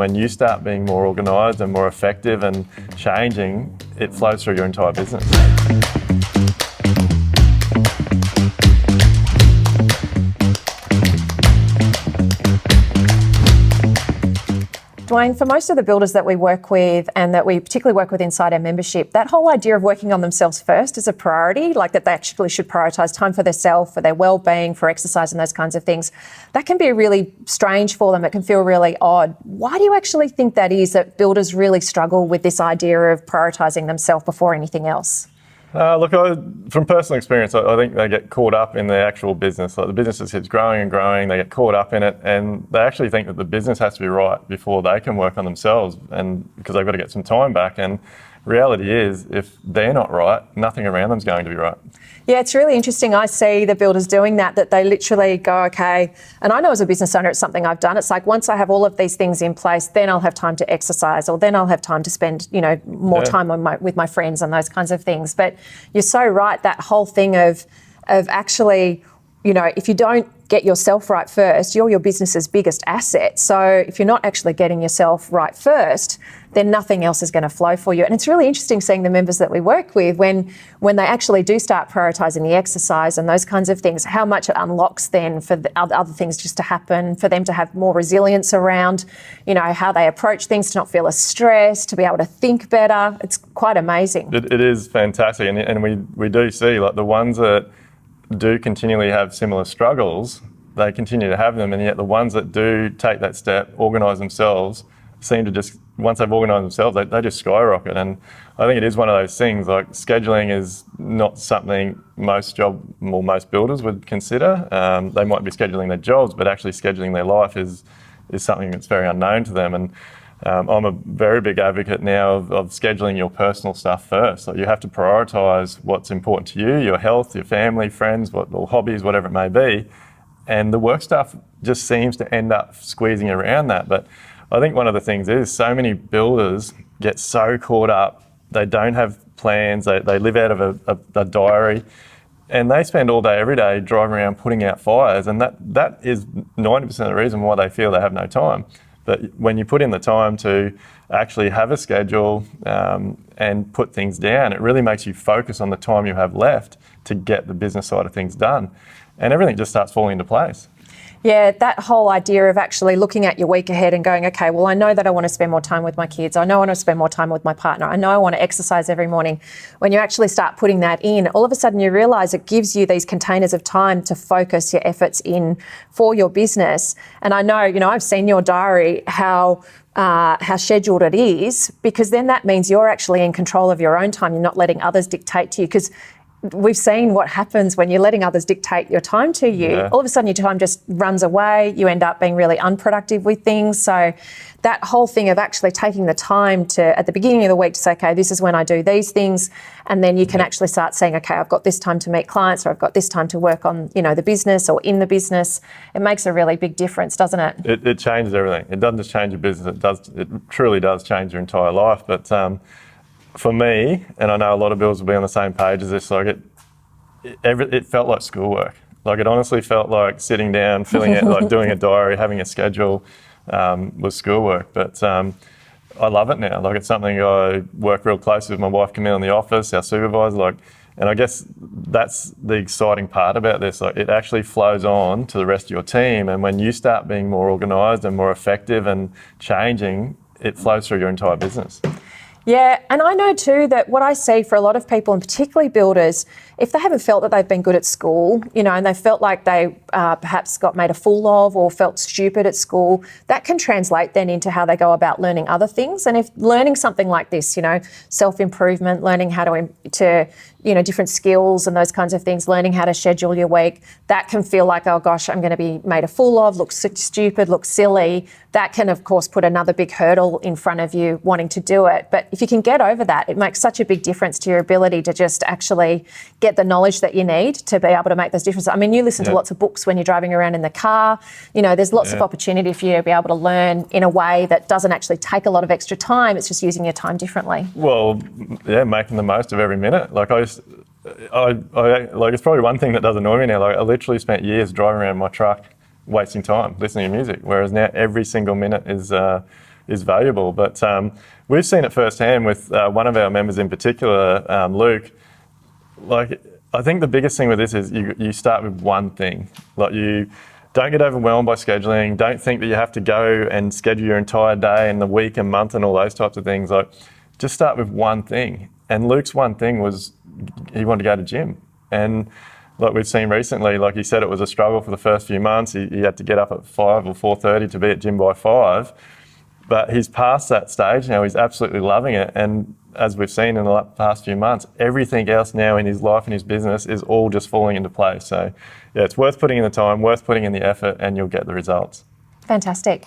When you start being more organised and more effective and changing, it flows through your entire business. Duayne, for most of the builders that we work with and that we particularly work with inside our membership, that whole idea of working on themselves first is a priority, like that they actually should prioritise time for themselves, for their well-being, for exercise and those kinds of things. That can be really strange for them. It can feel really odd. Why do you actually think that is, that builders really struggle with this idea of prioritising themselves before anything else? Look, from personal experience, I think they get caught up in the actual business. Like the business just keeps growing and growing, they get caught up in it, and they actually think that the business has to be right before they can work on themselves, and because they've got to get some time back. And reality is, if they're not right, nothing around them is going to be right. Yeah, it's really interesting. I see the builders doing that they literally go, okay, and I know as a business owner, it's something I've done. It's like, once I have all of these things in place, then I'll have time to exercise, or then I'll have time to spend, more time with my friends and those kinds of things. But you're so right, that whole thing of actually, if you don't get yourself right first, you're your business's biggest asset. So if you're not actually getting yourself right first, then nothing else is going to flow for you. And it's really interesting seeing the members that we work with when they actually do start prioritising the exercise and those kinds of things, how much it unlocks then for the other things just to happen, for them to have more resilience around, how they approach things, to not feel as stressed, to be able to think better. It's quite amazing. It is fantastic. And we do see, like, the ones that do continually have similar struggles, they continue to have them, and yet the ones that do take that step, organise themselves, seem to just, once they've organised themselves, they just skyrocket. And I think it is one of those things, like, scheduling is not something most builders would consider. They might be scheduling their jobs, but actually scheduling their life is something that's very unknown to them. And I'm a very big advocate now of scheduling your personal stuff first. So you have to prioritise what's important to you, your health, your family, friends, or hobbies, whatever it may be. And the work stuff just seems to end up squeezing around that. But I think one of the things is, so many builders get so caught up, they don't have plans, they live out of a diary, and they spend all day, every day, driving around putting out fires. And that is 90% of the reason why they feel they have no time. But when you put in the time to actually have a schedule and put things down, it really makes you focus on the time you have left to get the business side of things done. And everything just starts falling into place. Yeah, that whole idea of actually looking at your week ahead and going, okay, well, I know that I want to spend more time with my kids. I know I want to spend more time with my partner. I know I want to exercise every morning. When you actually start putting that in, all of a sudden you realise it gives you these containers of time to focus your efforts in for your business. And I know, I've seen your diary, how scheduled it is, because then that means you're actually in control of your own time. You're not letting others dictate to you, because we've seen what happens when you're letting others dictate your time to you. Yeah. All of a sudden your time just runs away. You end up being really unproductive with things. So that whole thing of actually taking the time to, at the beginning of the week, to say, okay, this is when I do these things. And then you can actually start saying, okay, I've got this time to meet clients, or I've got this time to work on, the business or in the business. It makes a really big difference, doesn't it? It changes everything. It doesn't just change your business. It truly does change your entire life. But, for me, and I know a lot of builders will be on the same page as this, like it felt like schoolwork. Like, it honestly felt like sitting down, filling out, like doing a diary, having a schedule was schoolwork. But I love it now. Like, it's something I work real closely with my wife Camille in the office, our supervisor. And I guess that's the exciting part about this. Like, it actually flows on to the rest of your team. And when you start being more organised and more effective and changing, it flows through your entire business. Yeah, and I know too that what I see for a lot of people, and particularly builders, if they haven't felt that they've been good at school, and they felt like they perhaps got made a fool of or felt stupid at school, that can translate then into how they go about learning other things. And if learning something like this, self-improvement, learning how to different skills and those kinds of things, learning how to schedule your week, that can feel like, oh gosh, I'm going to be made a fool of, look stupid, look silly. That can, of course, put another big hurdle in front of you wanting to do it. But if you can get over that, it makes such a big difference to your ability to just actually get the knowledge that you need to be able to make those differences. I mean, you listen to lots of books when you're driving around in the car. There's lots of opportunity for you to be able to learn in a way that doesn't actually take a lot of extra time. It's just using your time differently. Well, yeah, making the most of every minute. Like, it's probably one thing that does annoy me now. Like, I literally spent years driving around my truck wasting time listening to music, whereas now every single minute is is valuable. But we've seen it firsthand with one of our members in particular, Luke. Like, I think the biggest thing with this is you start with one thing. Like, you don't get overwhelmed by scheduling. Don't think that you have to go and schedule your entire day and the week and month and all those types of things. Like, just start with one thing. And Luke's one thing was he wanted to go to gym. And like we've seen recently, like he said, it was a struggle for the first few months. He had to get up at 5 or 4:30 to be at gym by 5. But he's past that stage now. He's absolutely loving it. And as we've seen in the past few months, everything else now in his life and his business is all just falling into place. So yeah, it's worth putting in the time, worth putting in the effort, and you'll get the results. Fantastic.